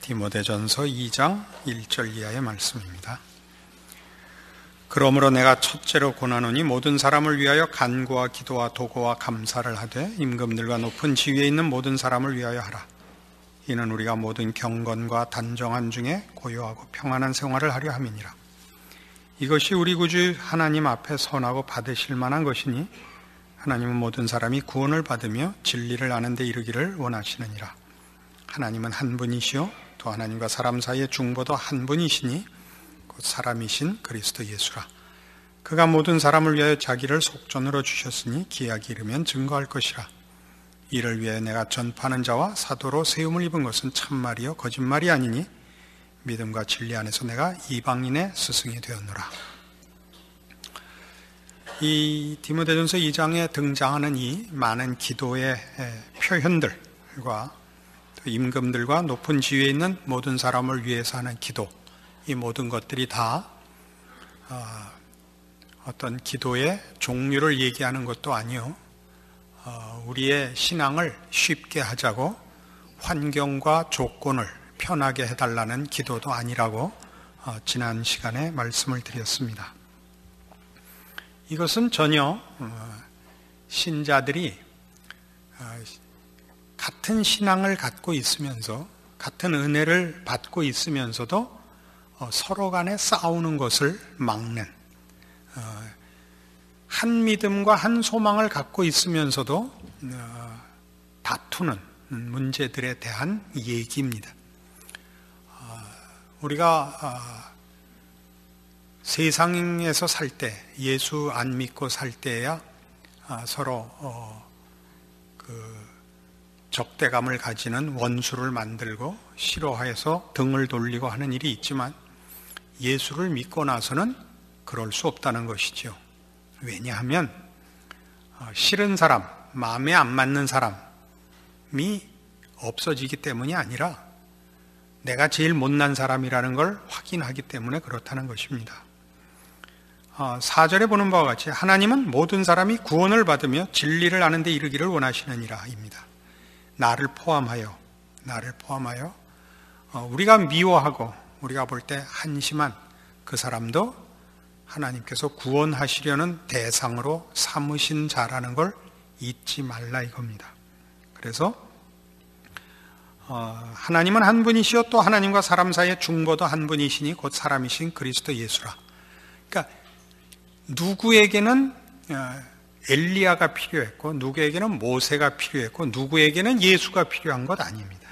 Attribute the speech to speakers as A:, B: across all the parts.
A: 디모데전서 2장 1절 이하의 말씀입니다. 그러므로 내가 첫째로 권하노니 모든 사람을 위하여 간구와 기도와 도고와 감사를 하되 임금들과 높은 지위에 있는 모든 사람을 위하여 하라. 이는 우리가 모든 경건과 단정한 중에 고요하고 평안한 생활을 하려 함이니라. 이것이 우리 구주 하나님 앞에 선하고 받으실 만한 것이니 하나님은 모든 사람이 구원을 받으며 진리를 아는 데 이르기를 원하시느니라. 하나님은 한 분이시요 또 하나님과 사람 사이의 중보도 한 분이시니 곧 사람이신 그리스도 예수라. 그가 모든 사람을 위하여 자기를 속전으로 주셨으니 기약이 이르면 증거할 것이라. 이를 위해 내가 전파하는 자와 사도로 세움을 입은 것은 참말이요 거짓말이 아니니 믿음과 진리 안에서 내가 이방인의 스승이 되었노라. 이 디모데전서 2장에 등장하는 이 많은 기도의 표현들과 임금들과 높은 지위에 있는 모든 사람을 위해서 하는 기도, 이 모든 것들이 다 어떤 기도의 종류를 얘기하는 것도 아니요, 우리의 신앙을 쉽게 하자고 환경과 조건을 편하게 해달라는 기도도 아니라고 지난 시간에 말씀을 드렸습니다. 이것은 전혀 신자들이 같은 신앙을 갖고 있으면서 같은 은혜를 받고 있으면서도 서로 간에 싸우는 것을 막는, 한 믿음과 한 소망을 갖고 있으면서도 다투는 문제들에 대한 얘기입니다. 우리가 세상에서 살 때, 예수 안 믿고 살 때야 서로 적대감을 가지는 원수를 만들고 싫어해서 등을 돌리고 하는 일이 있지만 예수를 믿고 나서는 그럴 수 없다는 것이죠. 왜냐하면 싫은 사람, 마음에 안 맞는 사람이 없어지기 때문이 아니라 내가 제일 못난 사람이라는 걸 확인하기 때문에 그렇다는 것입니다. 4절에 보는 바와 같이 하나님은 모든 사람이 구원을 받으며 진리를 아는 데 이르기를 원하시느니라 입니다. 나를 포함하여 우리가 미워하고 우리가 볼 때 한심한 그 사람도 하나님께서 구원하시려는 대상으로 삼으신 자라는 걸 잊지 말라 이겁니다. 그래서 하나님은 한 분이시요 또 하나님과 사람 사이의 중보도 한 분이시니 곧 사람이신 그리스도 예수라. 그러니까 누구에게는 엘리야가 필요했고 누구에게는 모세가 필요했고 누구에게는 예수가 필요한 것 아닙니다.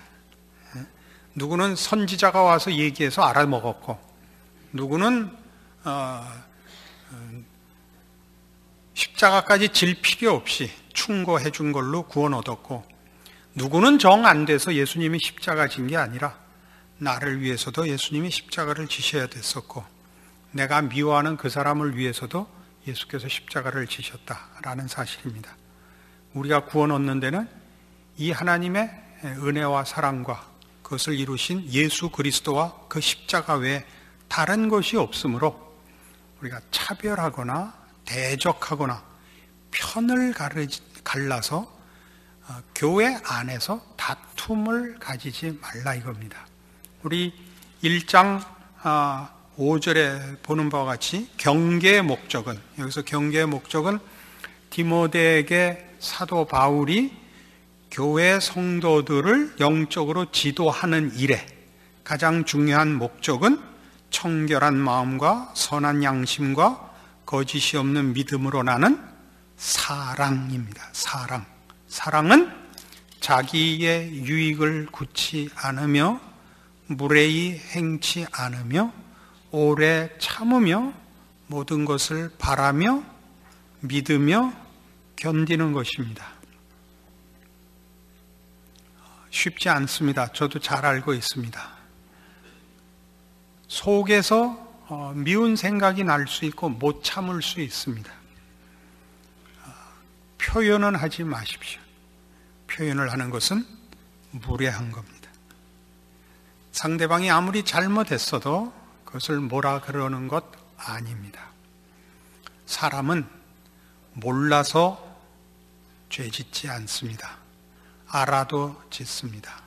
A: 누구는 선지자가 와서 얘기해서 알아먹었고 누구는 십자가까지 질 필요 없이 충고해 준 걸로 구원 얻었고 누구는 정 안 돼서 예수님이 십자가 진 게 아니라 나를 위해서도 예수님이 십자가를 지셔야 됐었고 내가 미워하는 그 사람을 위해서도 예수께서 십자가를 지셨다라는 사실입니다. 우리가 구원 얻는 데는 이 하나님의 은혜와 사랑과 그것을 이루신 예수 그리스도와 그 십자가 외에 다른 것이 없으므로 우리가 차별하거나 대적하거나 편을 갈라서 교회 안에서 다툼을 가지지 말라 이겁니다. 우리 1장 5절에 보는 바와 같이 경계의 목적은, 여기서 경계의 목적은 디모데에게 사도 바울이 교회 성도들을 영적으로 지도하는 일에 가장 중요한 목적은 청결한 마음과 선한 양심과 거짓이 없는 믿음으로 나는 사랑입니다. 사랑은 자기의 유익을 굳지 않으며 무례히 행치 않으며 오래 참으며 모든 것을 바라며 믿으며 견디는 것입니다. 쉽지 않습니다. 저도 잘 알고 있습니다. 속에서 미운 생각이 날 수 있고 못 참을 수 있습니다. 표현은 하지 마십시오. 표현을 하는 것은 무례한 겁니다. 상대방이 아무리 잘못했어도 그것을 뭐라 그러는 것 아닙니다. 사람은 몰라서 죄 짓지 않습니다. 알아도 짓습니다.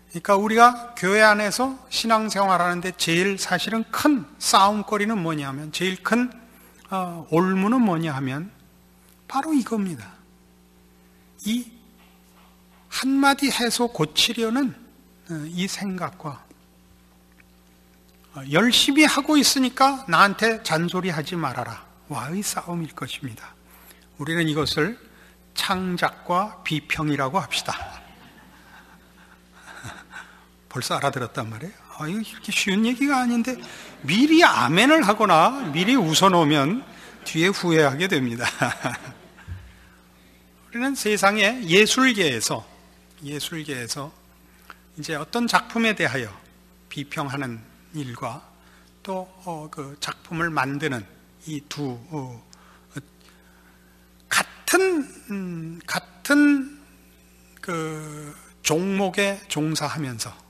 A: 그러니까 우리가 교회 안에서 신앙생활하는데 제일 사실은 큰 싸움거리는 뭐냐면, 제일 큰 올무는 뭐냐 하면 바로 이겁니다. 이 한마디 해서 고치려는 이 생각과 열심히 하고 있으니까 나한테 잔소리하지 말아라 와의 싸움일 것입니다. 우리는 이것을 창작과 비평이라고 합시다. 벌써 알아들었단 말이에요. 이거 이렇게 쉬운 얘기가 아닌데 미리 아멘을 하거나 미리 웃어놓으면 뒤에 후회하게 됩니다. 우리는 세상의 예술계에서 이제 어떤 작품에 대하여 비평하는 일과 또 그 작품을 만드는 이 두 같은 그 종목에 종사하면서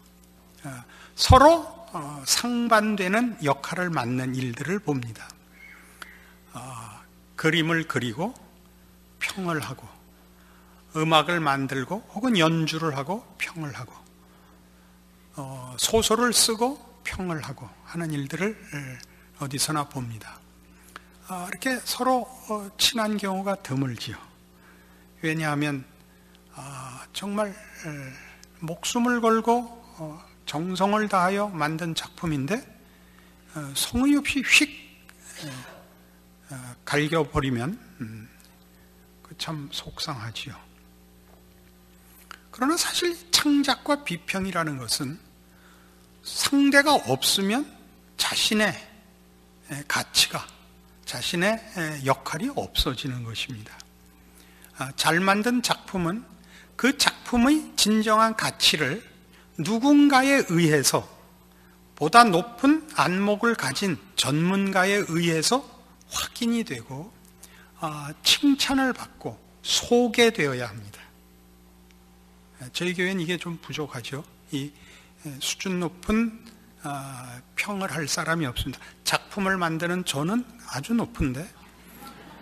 A: 서로 상반되는 역할을 맡는 일들을 봅니다. 그림을 그리고 평을 하고, 음악을 만들고 혹은 연주를 하고 평을 하고, 소설을 쓰고 평을 하고 하는 일들을 어디서나 봅니다. 이렇게 서로 친한 경우가 드물지요. 왜냐하면 정말 목숨을 걸고 정성을 다하여 만든 작품인데 성의 없이 휙 갈겨버리면 참 속상하지요. 그러나 사실 창작과 비평이라는 것은 상대가 없으면 자신의 가치가, 자신의 역할이 없어지는 것입니다. 잘 만든 작품은 그 작품의 진정한 가치를 누군가에 의해서, 보다 높은 안목을 가진 전문가에 의해서 확인이 되고 칭찬을 받고 소개되어야 합니다. 저희 교회는 이게 좀 부족하죠. 이 수준 높은 평을 할 사람이 없습니다. 작품을 만드는 저는 아주 높은데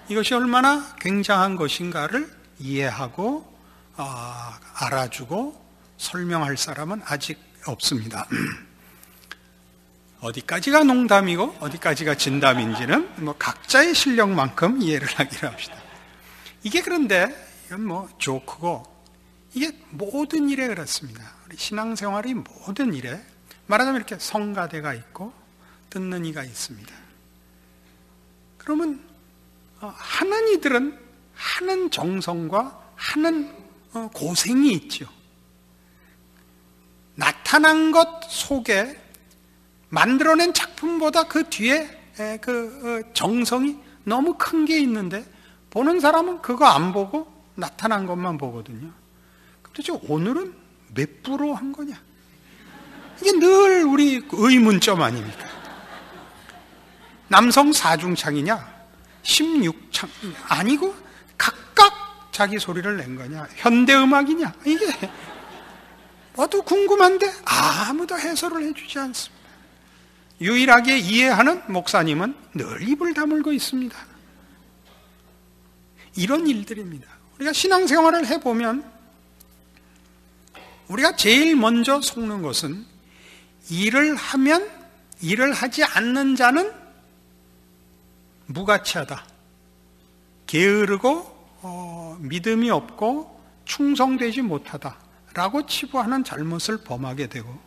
A: 이것이 얼마나 굉장한 것인가를 이해하고 알아주고 설명할 사람은 아직 없습니다. 어디까지가 농담이고 어디까지가 진담인지는 각자의 실력만큼 이해를 하기로 합시다. 이게 그런데 이건 조크고, 이게 모든 일에 그렇습니다. 우리 신앙생활이 모든 일에 말하자면 이렇게 성가대가 있고 듣는 이가 있습니다. 그러면 하는 이들은 하는 정성과 하는 고생이 있죠. 나타난 것 속에 만들어낸 작품보다 그 뒤에 그 정성이 너무 큰 게 있는데 보는 사람은 그거 안 보고 나타난 것만 보거든요. 도대체 오늘은 몇 프로 한 거냐? 이게 늘 우리 의문점 아닙니까? 남성 4중창이냐? 16창 아니고 각각 자기 소리를 낸 거냐? 현대음악이냐? 이게 모두 궁금한데 아무도 해설을 해주지 않습니다. 유일하게 이해하는 목사님은 늘 입을 다물고 있습니다. 이런 일들입니다. 우리가 신앙생활을 해보면 우리가 제일 먼저 속는 것은 일을 하면 일을 하지 않는 자는 무가치하다, 게으르고 믿음이 없고 충성되지 못하다 라고 치부하는 잘못을 범하게 되고,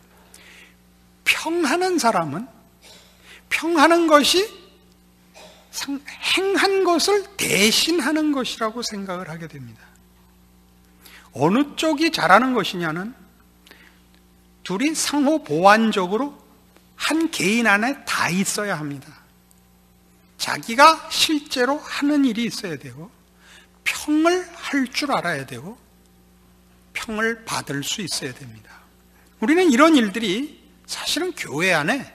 A: 평하는 사람은 평하는 것이 행한 것을 대신하는 것이라고 생각을 하게 됩니다. 어느 쪽이 잘하는 것이냐는 둘이 상호 보완적으로 한 개인 안에 다 있어야 합니다. 자기가 실제로 하는 일이 있어야 되고, 평을 할 줄 알아야 되고, 평을 받을 수 있어야 됩니다. 우리는 이런 일들이 사실은 교회 안에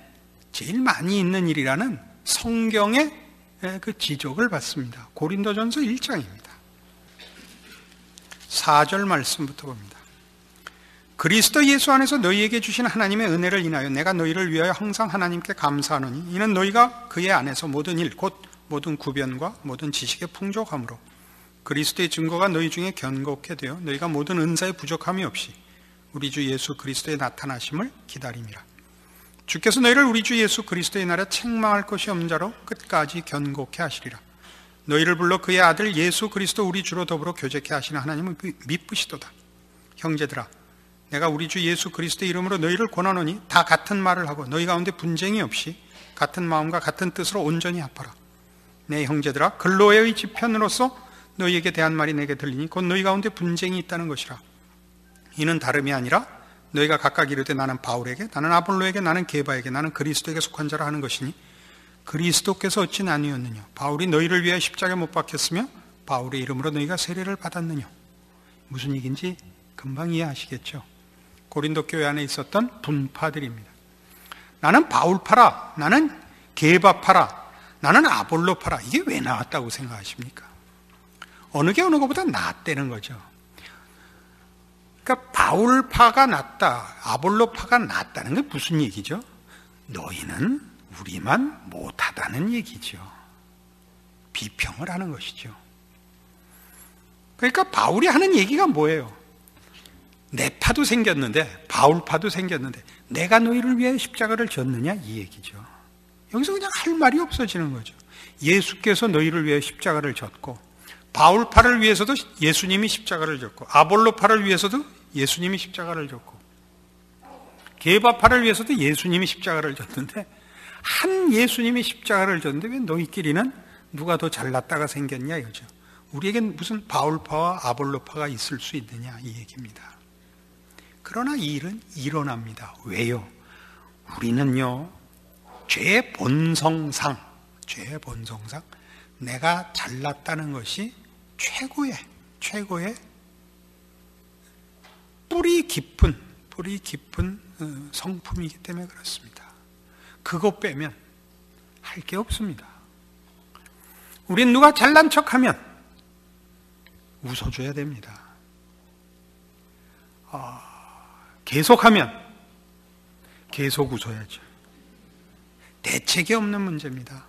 A: 제일 많이 있는 일이라는 성경의 그 지적을 받습니다. 고린도전서 1장입니다. 4절 말씀부터 봅니다. 그리스도 예수 안에서 너희에게 주신 하나님의 은혜를 인하여 내가 너희를 위하여 항상 하나님께 감사하노니 이는 너희가 그의 안에서 모든 일 곧 모든 구변과 모든 지식의 풍족함으로 그리스도의 증거가 너희 중에 견고케 되어 너희가 모든 은사에 부족함이 없이 우리 주 예수 그리스도의 나타나심을 기다림이라. 주께서 너희를 우리 주 예수 그리스도의 날에 책망할 것이 없는 자로 끝까지 견고케 하시리라. 너희를 불러 그의 아들 예수 그리스도 우리 주로 더불어 교제케 하시는 하나님은 미쁘시도다. 형제들아, 내가 우리 주 예수 그리스도의 이름으로 너희를 권하노니 다 같은 말을 하고 너희 가운데 분쟁이 없이 같은 마음과 같은 뜻으로 온전히 합하라. 내 형제들아, 글로에의 지편으로서 너희에게 대한 말이 내게 들리니 곧 너희 가운데 분쟁이 있다는 것이라. 이는 다름이 아니라 너희가 각각 이르되 나는 바울에게, 나는 아볼로에게, 나는 게바에게, 나는 그리스도에게 속한 자라 하는 것이니 그리스도께서 어찌 나뉘었느냐? 바울이 너희를 위하여 십자가에 못 박혔으며 바울의 이름으로 너희가 세례를 받았느냐? 무슨 얘기인지 금방 이해하시겠죠? 고린도 교회 안에 있었던 분파들입니다. 나는 바울파라, 나는 게바파라, 나는 아볼로파라. 이게 왜 나왔다고 생각하십니까? 어느 게 어느 것보다 낫다는 거죠. 그러니까 바울파가 낫다, 아볼로파가 낫다는 게 무슨 얘기죠? 너희는 우리만 못하다는 얘기죠. 비평을 하는 것이죠. 그러니까 바울이 하는 얘기가 뭐예요? 내 파도 생겼는데, 바울파도 생겼는데 내가 너희를 위해 십자가를 졌느냐? 이 얘기죠. 여기서 그냥 할 말이 없어지는 거죠. 예수께서 너희를 위해 십자가를 졌고, 바울파를 위해서도 예수님이 십자가를 졌고, 아볼로파를 위해서도 예수님이 십자가를 졌고, 게바파를 위해서도 예수님이 십자가를 졌는데, 한 예수님이 십자가를 졌는데 왜 너희끼리는 누가 더 잘났다가 생겼냐 이거죠. 우리에겐 무슨 바울파와 아볼로파가 있을 수 있느냐 이 얘기입니다. 그러나 이 일은 일어납니다. 왜요? 우리는요, 죄의 본성상 내가 잘났다는 것이 최고의 뿌리 깊은 성품이기 때문에 그렇습니다. 그거 빼면 할 게 없습니다. 우린 누가 잘난 척하면 웃어줘야 됩니다. 계속하면 계속 웃어야죠. 대책이 없는 문제입니다.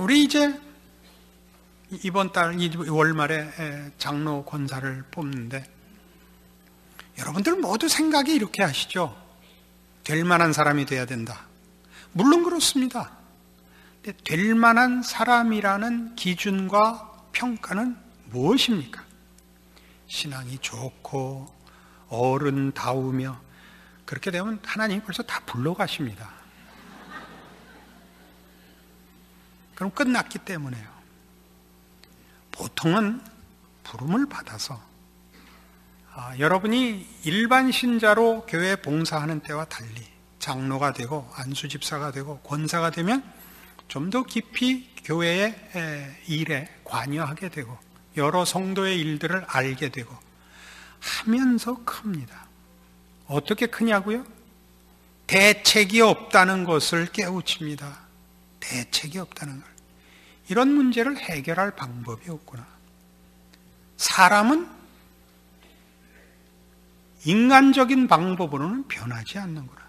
A: 우리 이제 이번 달 2월 말에 장로 권사를 뽑는데, 여러분들 모두 생각이 이렇게 하시죠. 될 만한 사람이 돼야 된다. 물론 그렇습니다. 근데 될 만한 사람이라는 기준과 평가는 무엇입니까? 신앙이 좋고 어른다우며 그렇게 되면 하나님이 벌써 다 불러가십니다. 그럼 끝났기 때문에요. 보통은 부름을 받아서 여러분이 일반 신자로 교회 봉사하는 때와 달리 장로가 되고 안수집사가 되고 권사가 되면 좀 더 깊이 교회의 일에 관여하게 되고 여러 성도의 일들을 알게 되고 하면서 큽니다. 어떻게 크냐고요? 대책이 없다는 것을 깨우칩니다. 대책이 없다는 걸. 이런 문제를 해결할 방법이 없구나. 사람은 인간적인 방법으로는 변하지 않는구나.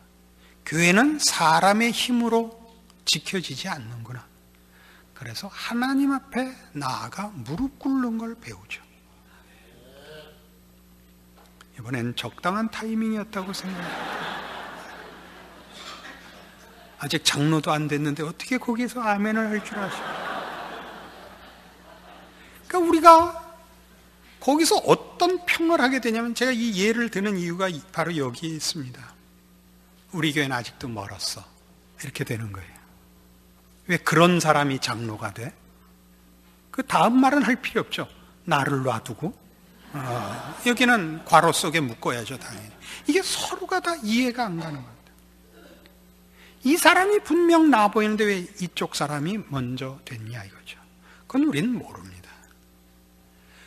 A: 교회는 사람의 힘으로 지켜지지 않는구나. 그래서 하나님 앞에 나아가 무릎 꿇는 걸 배우죠. 이번엔 적당한 타이밍이었다고 생각합니다. 아직 장로도 안 됐는데 어떻게 거기서 아멘을 할 줄 아십니까? 그러니까 우리가 거기서 어떤 평을 하게 되냐면, 제가 이 예를 드는 이유가 바로 여기에 있습니다. 우리 교회는 아직도 멀었어. 이렇게 되는 거예요. 왜 그런 사람이 장로가 돼? 그 다음 말은 할 필요 없죠. 나를 놔두고 여기는 괄호 속에 묶어야죠, 당연히. 이게 서로가 다 이해가 안 가는 겁니다. 이 사람이 분명 나 보이는데 왜 이쪽 사람이 먼저 됐냐 이거죠. 그건 우리는 모릅니다.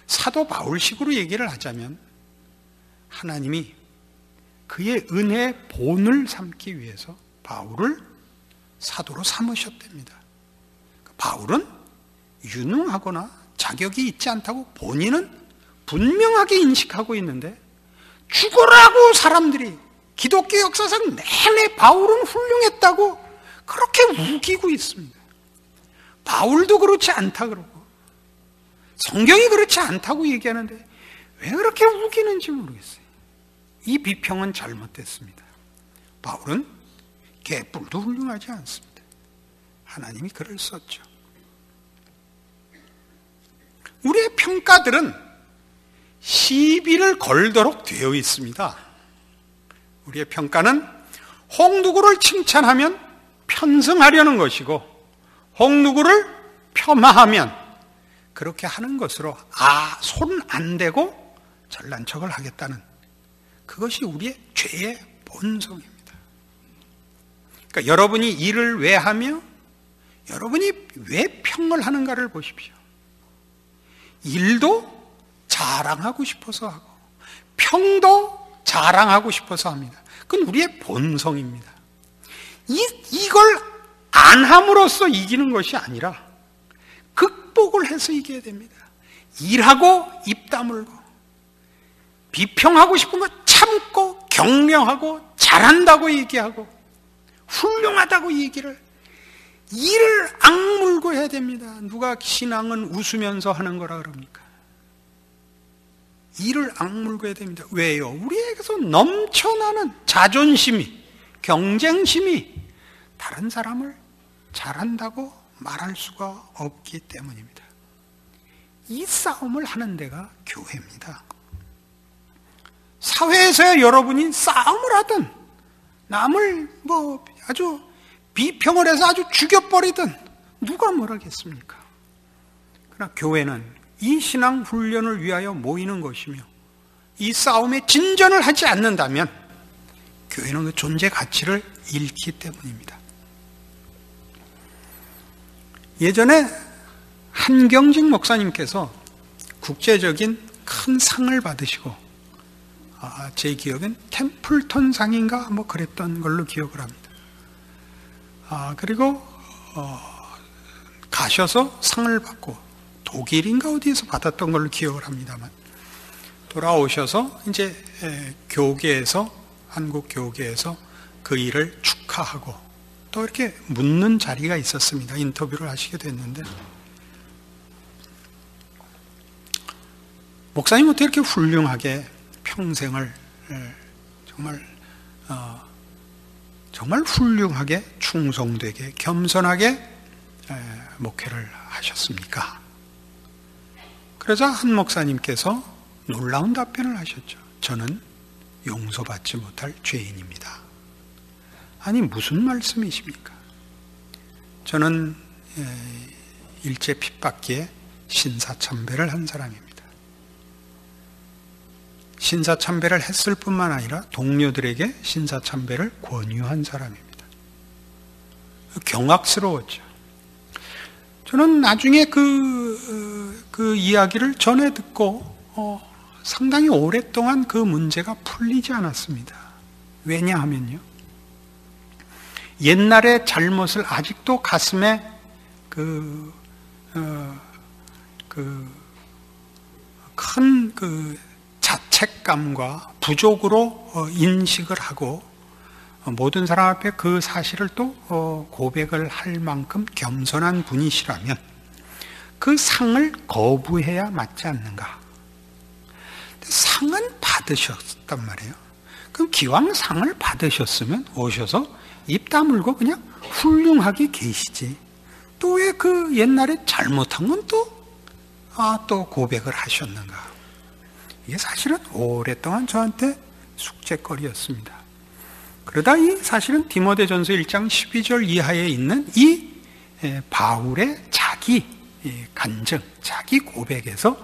A: 사도 바울식으로 얘기를 하자면 하나님이 그의 은혜의 본을 삼기 위해서 바울을 사도로 삼으셨답니다. 바울은 유능하거나 자격이 있지 않다고 본인은 분명하게 인식하고 있는데, 죽어라고 사람들이 기독교 역사상 내내 바울은 훌륭했다고 그렇게 우기고 있습니다. 바울도 그렇지 않다 그러고 성경이 그렇지 않다고 얘기하는데 왜 그렇게 우기는지 모르겠어요. 이 비평은 잘못됐습니다. 바울은 개뿔도 훌륭하지 않습니다. 하나님이 글을 썼죠. 우리의 평가들은 시비를 걸도록 되어 있습니다. 우리의 평가는 홍누구를 칭찬하면 편승하려는 것이고 홍누구를 폄하하면 그렇게 하는 것으로 손 안 대고 잘난 척을 하겠다는, 그것이 우리의 죄의 본성입니다. 그러니까 여러분이 일을 왜 하며 여러분이 왜 평을 하는가를 보십시오. 일도 자랑하고 싶어서 하고 평도 자랑하고 싶어서 합니다. 그건 우리의 본성입니다. 이걸 안 함으로써 이기는 것이 아니라 극복을 해서 이겨야 됩니다. 일하고 입 다물고 비평하고 싶은 거 참고 격려하고 잘한다고 얘기하고 훌륭하다고 얘기를, 일을 악물고 해야 됩니다. 누가 신앙은 웃으면서 하는 거라 그럽니까? 일을 악물고 해야 됩니다. 왜요? 우리에게서 넘쳐나는 자존심이, 경쟁심이 다른 사람을 잘한다고 말할 수가 없기 때문입니다. 이 싸움을 하는 데가 교회입니다. 사회에서 여러분이 싸움을 하든 남을 아주 비평을 해서 아주 죽여버리든 누가 뭘 하겠습니까? 그러나 교회는 이 신앙 훈련을 위하여 모이는 것이며 이 싸움에 진전을 하지 않는다면 교회는 그 존재 가치를 잃기 때문입니다. 예전에 한경직 목사님께서 국제적인 큰 상을 받으시고 제 기억엔 템플턴 상인가 그랬던 걸로 기억을 합니다. 그리고 가셔서 상을 받고 독일인가 어디에서 받았던 걸로 기억을 합니다만, 돌아오셔서 이제 교계에서, 한국 교계에서 그 일을 축하하고 또 이렇게 묻는 자리가 있었습니다. 인터뷰를 하시게 됐는데, 목사님 어떻게 이렇게 훌륭하게 평생을 정말 훌륭하게 충성되게 겸손하게 목회를 하셨습니까? 그러자 한 목사님께서 놀라운 답변을 하셨죠. 저는 용서받지 못할 죄인입니다. 아니, 무슨 말씀이십니까? 저는 일제 핍박기에 신사참배를 한 사람입니다. 신사참배를 했을 뿐만 아니라 동료들에게 신사참배를 권유한 사람입니다. 경악스러웠죠. 저는 나중에 그 이야기를 전해 듣고 상당히 오랫동안 그 문제가 풀리지 않았습니다. 왜냐하면요, 옛날의 잘못을 아직도 가슴에 큰 자책감과 부족으로 인식을 하고 모든 사람 앞에 그 사실을 또 고백을 할 만큼 겸손한 분이시라면 그 상을 거부해야 맞지 않는가? 상은 받으셨단 말이에요. 그럼 기왕 상을 받으셨으면 오셔서 입 다물고 그냥 훌륭하게 계시지. 또 왜 그 옛날에 잘못한 건 또 고백을 하셨는가? 이게 사실은 오랫동안 저한테 숙제거리였습니다. 그러다 이 사실은 디모데전서 1장 12절 이하에 있는 이 바울의 자기 간증, 자기 고백에서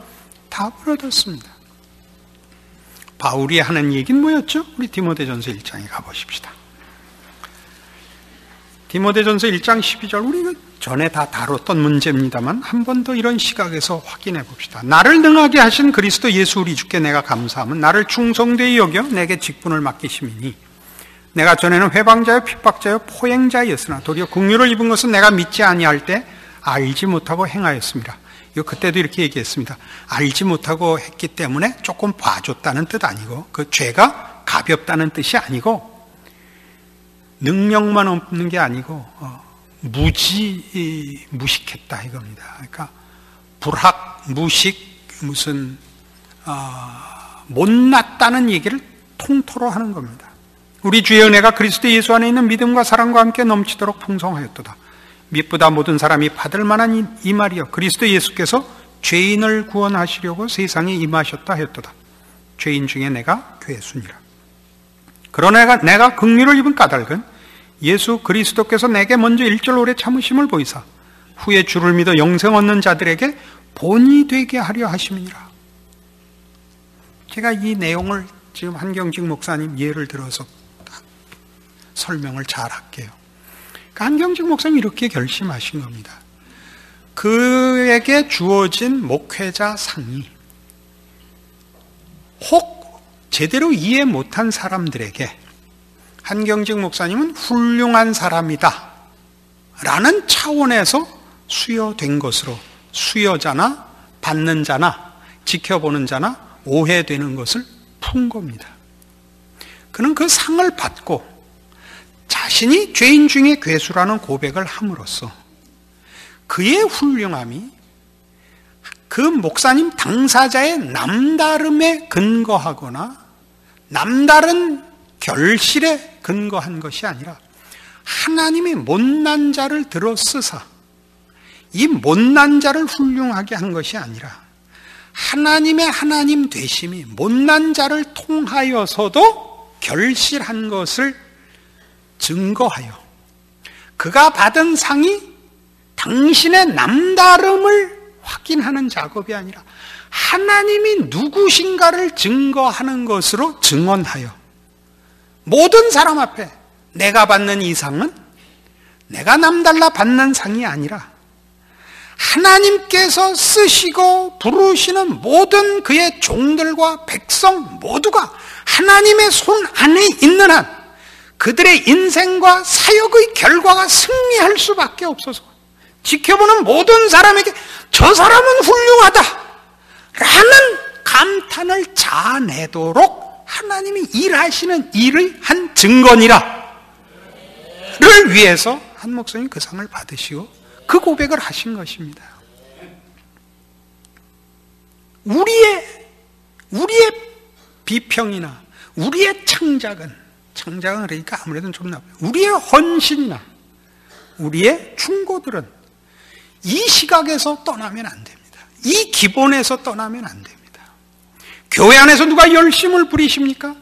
A: 답을 얻었습니다. 바울이 하는 얘기는 뭐였죠? 우리 디모데전서 1장에 가보십시다. 디모데전서 1장 12절, 우리가 전에 다 다뤘던 문제입니다만 한 번 더 이런 시각에서 확인해 봅시다. 나를 능하게 하신 그리스도 예수 우리 주께 내가 감사함은 나를 충성되이 여겨 내게 직분을 맡기심이니 내가 전에는 회방자요 핍박자요 포행자였으나 도리어 긍휼을 입은 것은 내가 믿지 아니할 때 알지 못하고 행하였습니다. 이거 그때도 이렇게 얘기했습니다. 알지 못하고 했기 때문에 조금 봐줬다는 뜻 아니고, 그 죄가 가볍다는 뜻이 아니고, 능력만 없는 게 아니고 무식했다 이겁니다. 그러니까 불학, 무식, 무슨 못났다는 얘기를 통토로 하는 겁니다. 우리 주의 은혜가 그리스도 예수 안에 있는 믿음과 사랑과 함께 넘치도록 풍성하였도다. 미쁘다 모든 사람이 받을 만한 이 말이여, 그리스도 예수께서 죄인을 구원하시려고 세상에 임하셨다 하였도다. 죄인 중에 내가 괴순이라. 그러나 내가 긍휼을 입은 까닭은 예수 그리스도께서 내게 먼저 일절 오래 참으심을 보이사 후에 주를 믿어 영생 얻는 자들에게 본이 되게 하려 하심이니라. 제가 이 내용을 지금 한경직 목사님 예를 들어서 설명을 잘 할게요. 한경직 목사님이 이렇게 결심하신 겁니다. 그에게 주어진 목회자 상이 혹 제대로 이해 못한 사람들에게 한경직 목사님은 훌륭한 사람이다 라는 차원에서 수여된 것으로 수여자나 받는 자나 지켜보는 자나 오해되는 것을 푼 겁니다. 그는 그 상을 받고 자신이 죄인 중에 괴수라는 고백을 함으로써 그의 훌륭함이 그 목사님 당사자의 남다름에 근거하거나 남다른 결실에 근거한 것이 아니라 하나님이 못난 자를 들어 쓰사 이 못난 자를 훌륭하게 한 것이 아니라 하나님의 하나님 되심이 못난 자를 통하여서도 결실한 것을 증거하여 그가 받은 상이 당신의 남다름을 확인하는 작업이 아니라 하나님이 누구신가를 증거하는 것으로 증언하여 모든 사람 앞에 내가 받는 이 상은 내가 남달라 받는 상이 아니라 하나님께서 쓰시고 부르시는 모든 그의 종들과 백성 모두가 하나님의 손 안에 있는 한 그들의 인생과 사역의 결과가 승리할 수밖에 없어서 지켜보는 모든 사람에게 저 사람은 훌륭하다 라는 감탄을 자아내도록 하나님이 일하시는 일의 한 증거니라 를 위해서 한 목사님 그 상을 받으시고 그 고백을 하신 것입니다. 우리의 비평이나 우리의 창작은 그러니까 아무래도 좀 나빠요. 우리의 헌신이나 우리의 충고들은 이 시각에서 떠나면 안 됩니다. 이 기본에서 떠나면 안 됩니다. 교회 안에서 누가 열심을 부리십니까?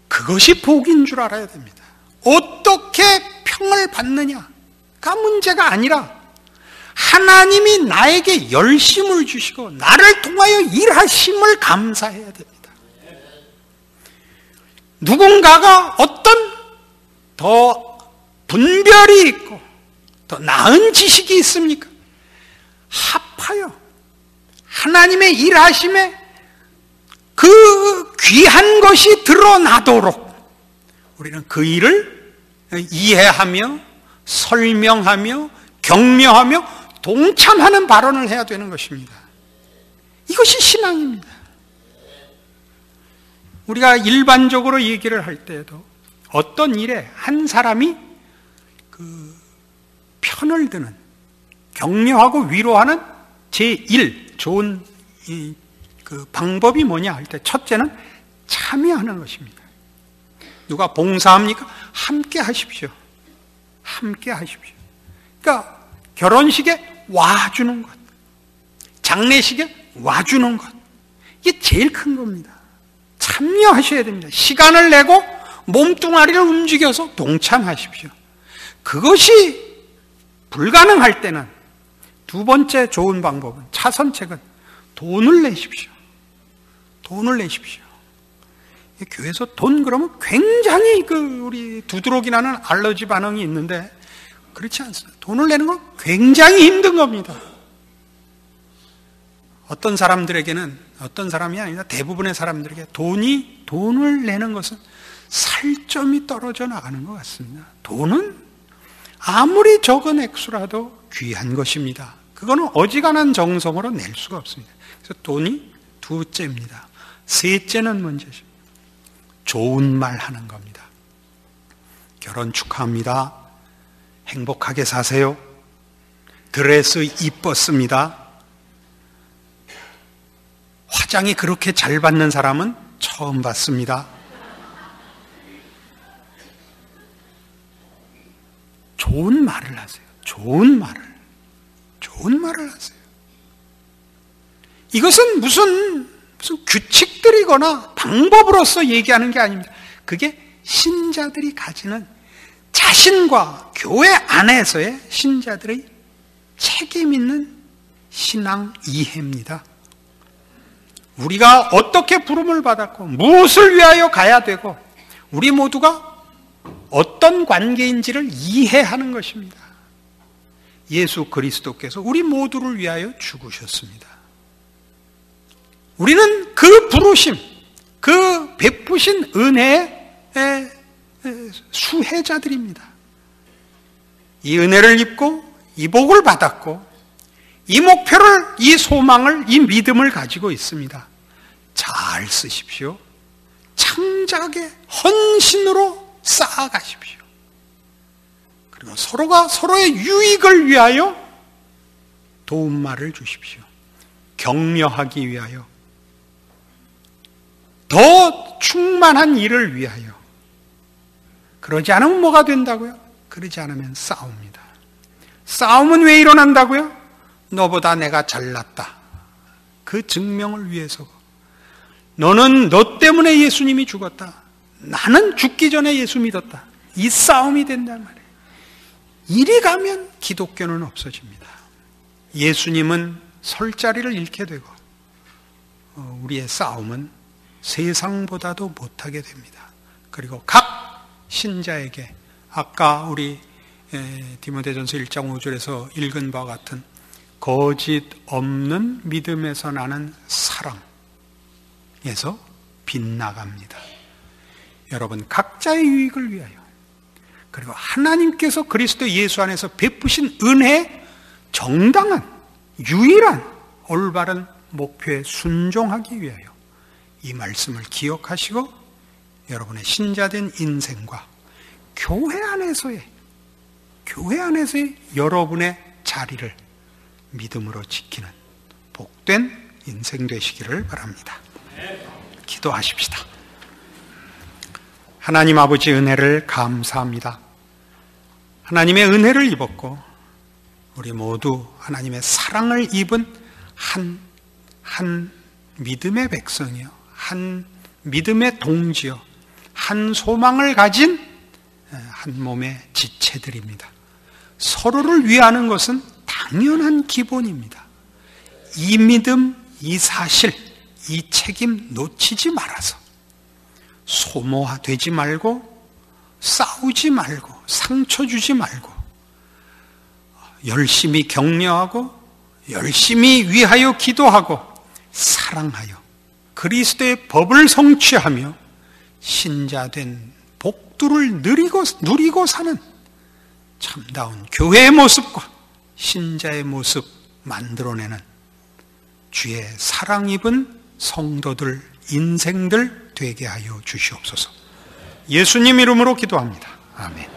A: 그것이 복인 줄 알아야 됩니다. 어떻게 평을 받느냐가 문제가 아니라 하나님이 나에게 열심을 주시고 나를 통하여 일하심을 감사해야 됩니다. 누군가가 어떤 더 분별이 있고 더 나은 지식이 있습니까? 합하여 하나님의 일하심에 그 귀한 것이 드러나도록 우리는 그 일을 이해하며 설명하며 격려하며 동참하는 발언을 해야 되는 것입니다. 이것이 신앙입니다. 우리가 일반적으로 얘기를 할 때에도 어떤 일에 한 사람이 그 편을 드는 격려하고 위로하는 제1 좋은 그 방법이 뭐냐 할 때 첫째는 참여하는 것입니다. 누가 봉사합니까? 함께 하십시오. 함께 하십시오. 그러니까 결혼식에 와주는 것, 장례식에 와주는 것, 이게 제일 큰 겁니다. 참여하셔야 됩니다. 시간을 내고 몸뚱아리를 움직여서 동참하십시오. 그것이 불가능할 때는 두 번째 좋은 방법은 차선책은 돈을 내십시오. 돈을 내십시오. 교회에서 돈 그러면 굉장히 우리 두드러기 나는 알러지 반응이 있는데 그렇지 않습니다. 돈을 내는 건 굉장히 힘든 겁니다. 어떤 사람들에게는 어떤 사람이 아니라 대부분의 사람들에게 돈을 내는 것은 살점이 떨어져 나가는 것 같습니다. 돈은 아무리 적은 액수라도 귀한 것입니다. 그거는 어지간한 정성으로 낼 수가 없습니다. 그래서 돈이 두째입니다. 셋째는 뭔지 좋은 말 하는 겁니다. 결혼 축하합니다. 행복하게 사세요. 드레스 이뻤습니다. 사장이 그렇게 잘 받는 사람은 처음 봤습니다. 좋은 말을 하세요. 좋은 말을 하세요. 이것은 무슨 규칙들이거나 방법으로서 얘기하는 게 아닙니다. 그게 신자들이 가지는 자신과 교회 안에서의 신자들의 책임 있는 신앙 이해입니다. 우리가 어떻게 부름을 받았고 무엇을 위하여 가야 되고 우리 모두가 어떤 관계인지를 이해하는 것입니다. 예수 그리스도께서 우리 모두를 위하여 죽으셨습니다. 우리는 그 부르심, 그 베푸신 은혜의 수혜자들입니다. 이 은혜를 입고 이 복을 받았고 이 목표를, 이 소망을, 이 믿음을 가지고 있습니다. 잘 쓰십시오. 창작의 헌신으로 쌓아가십시오. 그리고 서로가 서로의 유익을 위하여 도움말을 주십시오. 격려하기 위하여, 더 충만한 일을 위하여. 그러지 않으면 뭐가 된다고요? 그러지 않으면 싸웁니다. 싸움은 왜 일어난다고요? 너보다 내가 잘났다. 그 증명을 위해서. 너는 너 때문에 예수님이 죽었다. 나는 죽기 전에 예수 믿었다. 이 싸움이 된단 말이에요. 이리 가면 기독교는 없어집니다. 예수님은 설 자리를 잃게 되고 우리의 싸움은 세상보다도 못하게 됩니다. 그리고 각 신자에게 아까 우리 디모데전서 1장 5절에서 읽은 바와 같은 거짓 없는 믿음에서 나는 사랑에서 빗나갑니다. 여러분 각자의 유익을 위하여, 그리고 하나님께서 그리스도 예수 안에서 베푸신 은혜의 정당한 유일한 올바른 목표에 순종하기 위하여 이 말씀을 기억하시고 여러분의 신자된 인생과 교회 안에서의 여러분의 자리를 믿음으로 지키는 복된 인생 되시기를 바랍니다. 기도하십시다. 하나님 아버지 은혜를 감사합니다. 하나님의 은혜를 입었고 우리 모두 하나님의 사랑을 입은 한 믿음의 백성이요, 한 믿음의 동지요, 한 소망을 가진 한 몸의 지체들입니다. 서로를 위하는 것은 당연한 기본입니다. 이 믿음, 이 사실, 이 책임 놓치지 말아서 소모되지 말고 싸우지 말고 상처 주지 말고 열심히 격려하고 열심히 위하여 기도하고 사랑하여 그리스도의 법을 성취하며 신자된 복들을 누리고 사는 참다운 교회의 모습과 신자의 모습 만들어내는 주의 사랑 입은 성도들, 인생들 되게 하여 주시옵소서. 예수님 이름으로 기도합니다. 아멘.